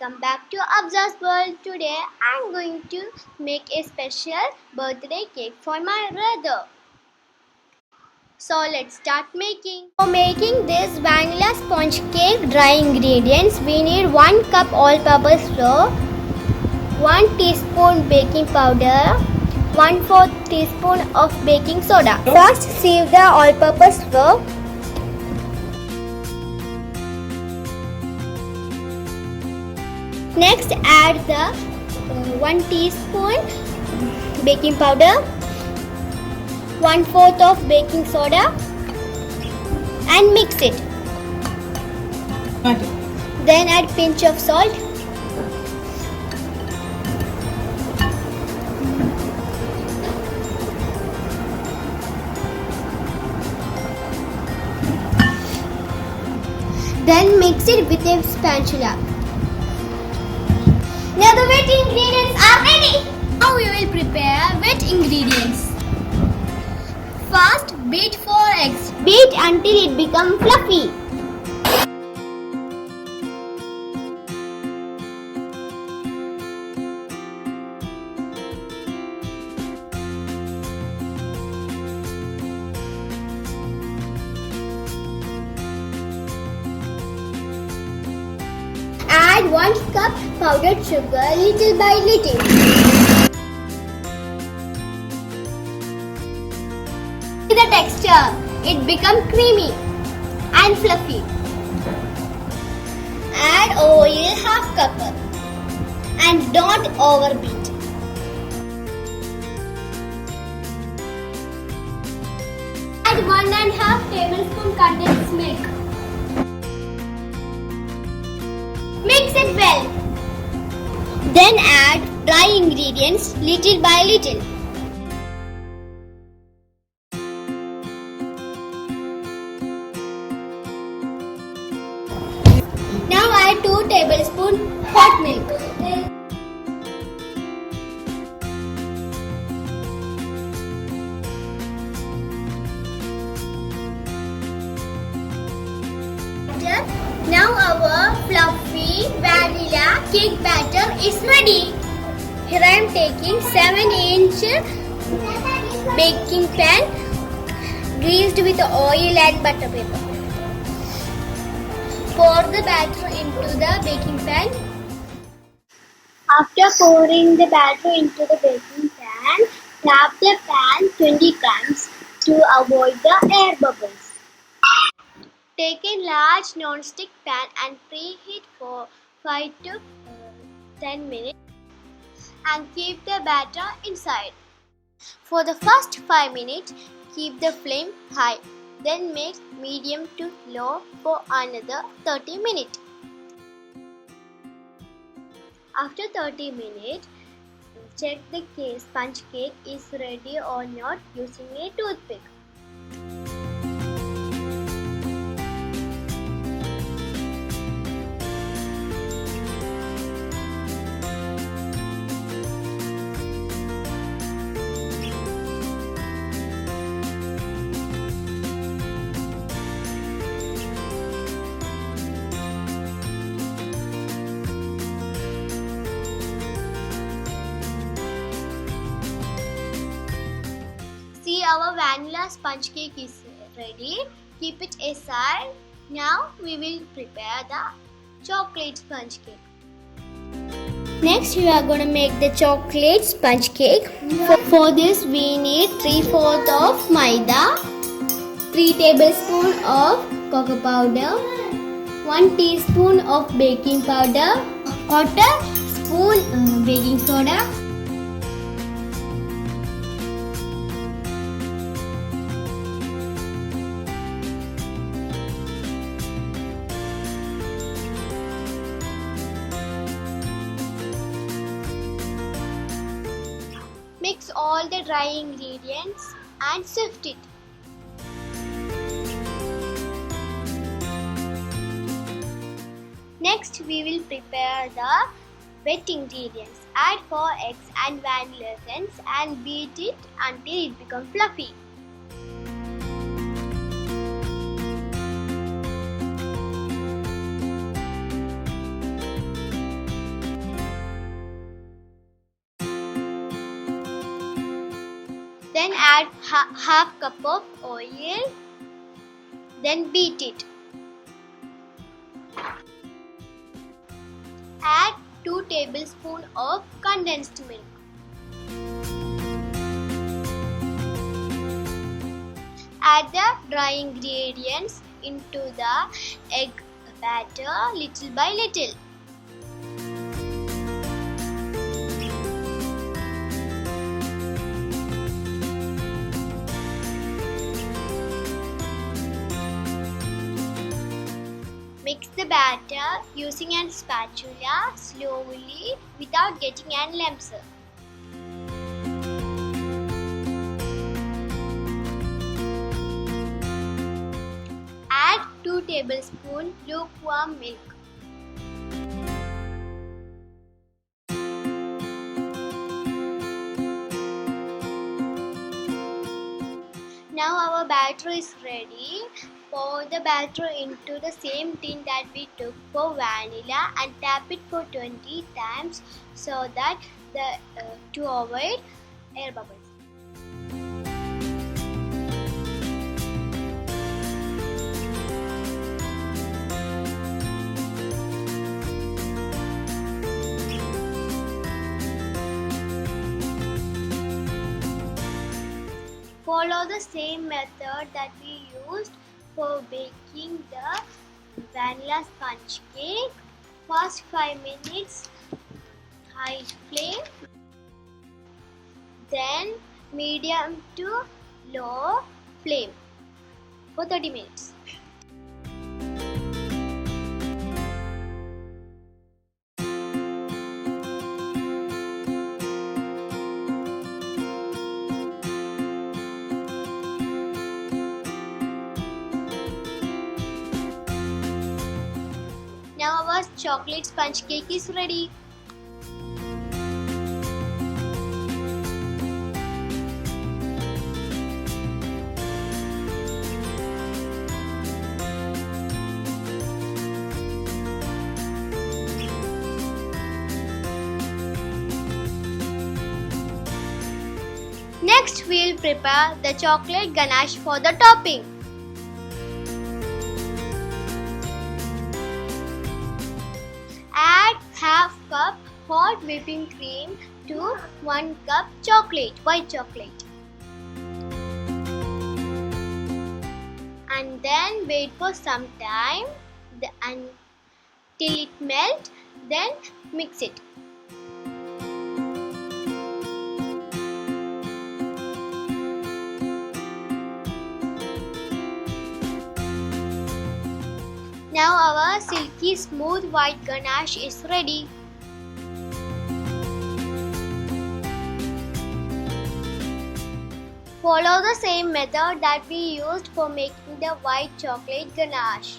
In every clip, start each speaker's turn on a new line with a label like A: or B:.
A: welcome back to Afza's world. Today I'm going to make a special birthday cake for my brother. So let's start making. For making this vanilla sponge cake, dry ingredients, we need 1 cup all-purpose flour, 1 teaspoon baking powder, 1/4 teaspoon of baking soda. First sieve the all-purpose flour. Next add the 1 teaspoon baking powder, 1/4 of baking soda and mix it.
B: Okay.
A: Then add pinch of salt. Then mix it with a spatula. Now the wet ingredients are ready. Now we will prepare wet ingredients. First, beat 4 eggs. Beat until it becomes fluffy. Add 1 cup powdered sugar little by little. See the texture, it becomes creamy and fluffy. Add oil 1/2 cup and don't overbeat. Add 1.5 tablespoon condensed milk. Mix it well. Then add dry ingredients little by little. Now add 2 tablespoons hot milk. Now our fluffy vanilla cake batter is ready. Here I am taking 7-inch baking pan greased with oil and butter paper. Pour the batter into the baking pan. After pouring the batter into the baking pan, tap the pan 20 times to avoid the air bubbles. Take a large non-stick pan and preheat for 5 to 10 minutes and keep the batter inside. For the first 5 minutes, keep the flame high. Then make medium to low for another 30 minutes. After 30 minutes, check the sponge cake is ready or not using a toothpick. See, our vanilla sponge cake is ready. Keep it aside. Now we will prepare the chocolate sponge cake. Next we are going to make the chocolate sponge cake. For this we need 3/4 of maida, 3 tablespoons of cocoa powder, 1 teaspoon of baking powder, 1/4 spoon baking soda, mix all the dry ingredients and sift it. Next we will prepare the wet ingredients. Add 4 eggs and vanilla essence and beat it until it becomes fluffy. Then add half cup of oil. Then beat it. Add 2 tablespoons of condensed milk. Add the dry ingredients into the egg batter little by little. Mix the batter using a spatula slowly without getting any lumps. Add 2 tablespoons lukewarm milk. Now our batter is ready. Pour the batter into the same tin that we took for vanilla and tap it for 20 times so that to avoid air bubbles. Follow the same method that we used for baking the vanilla sponge cake. First 5 minutes high flame, then medium to low flame for 30 minutes. Now our chocolate sponge cake is ready. Next, we'll prepare the chocolate ganache for the topping. Add half cup hot whipping cream to 1 cup white chocolate. And then wait for some time until it melts, then mix it. Now our silky smooth white ganache is ready. Follow the same method that we used for making the white chocolate ganache.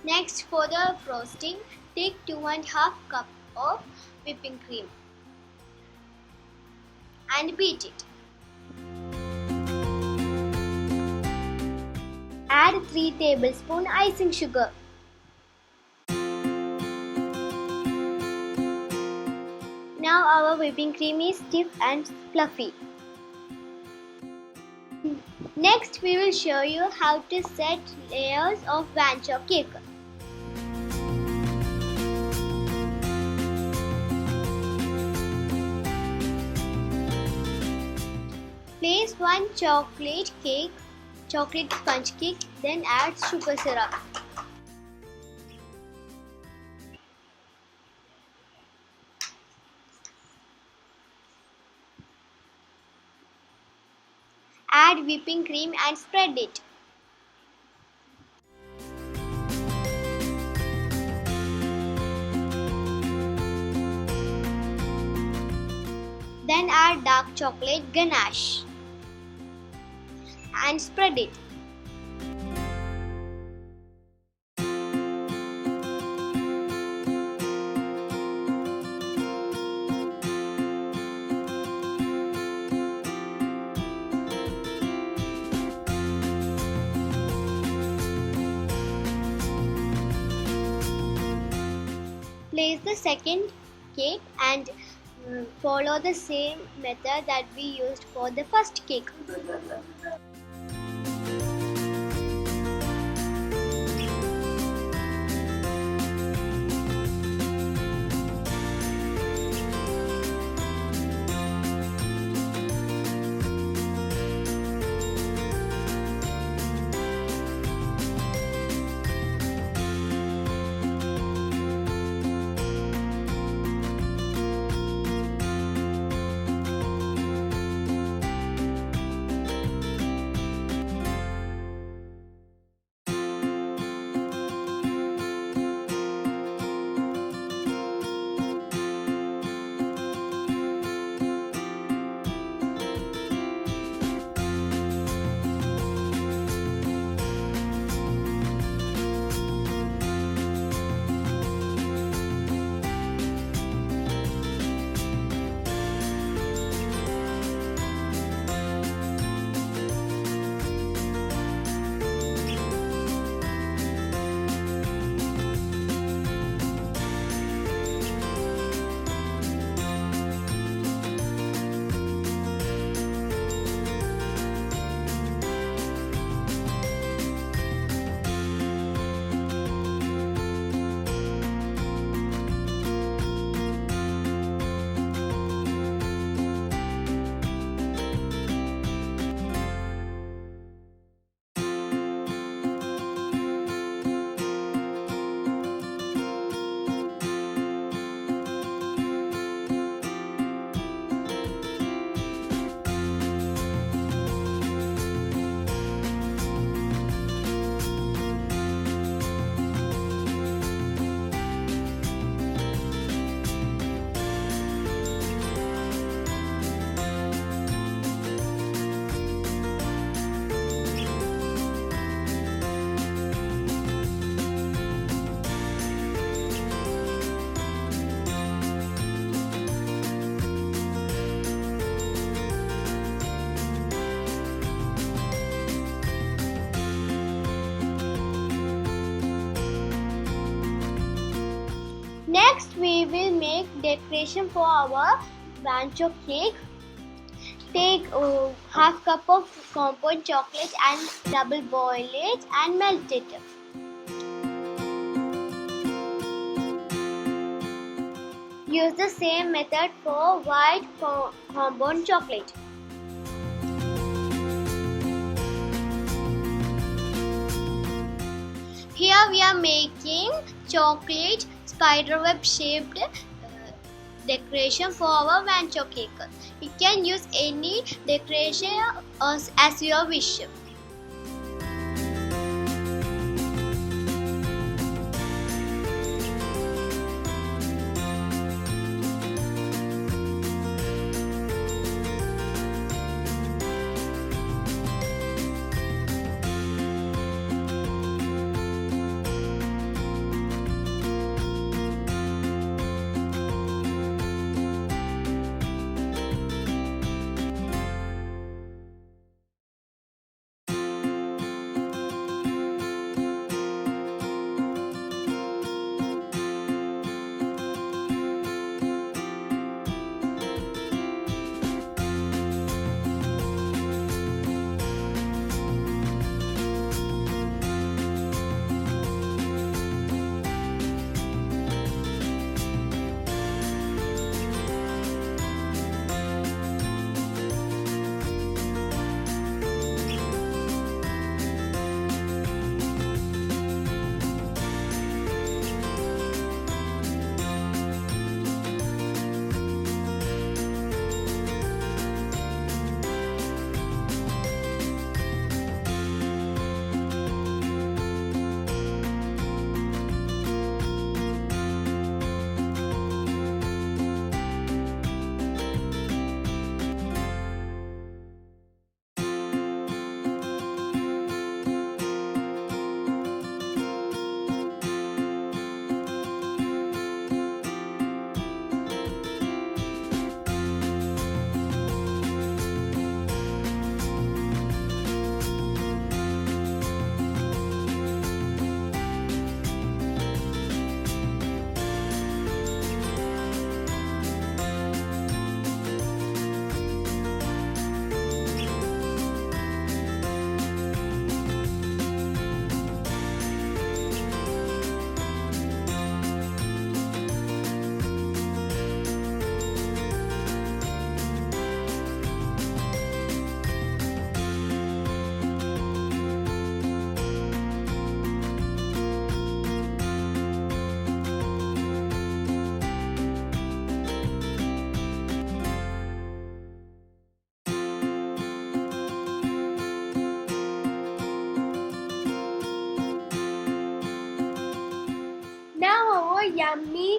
A: Next, for the frosting, take 2½ cup of whipping cream and beat it. Add 3 tablespoons icing sugar. Now our whipping cream is stiff and fluffy. Next, we will show you how to set layers of Vancho cake. Place 1 chocolate sponge cake, then add sugar syrup. Add whipping cream and spread it. Then add dark chocolate ganache and spread it. Place the second cake and follow the same method that we used for the first cake. Next, we will make decoration for our Vancho cake. Take half cup of compound chocolate and double boil it and melt it. Use the same method for white compound chocolate. Here we are making chocolate spiderweb shaped decoration for our Vancho cake. You can use any decoration as your wish.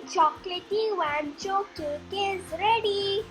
A: chocolatey Vancho cake is ready.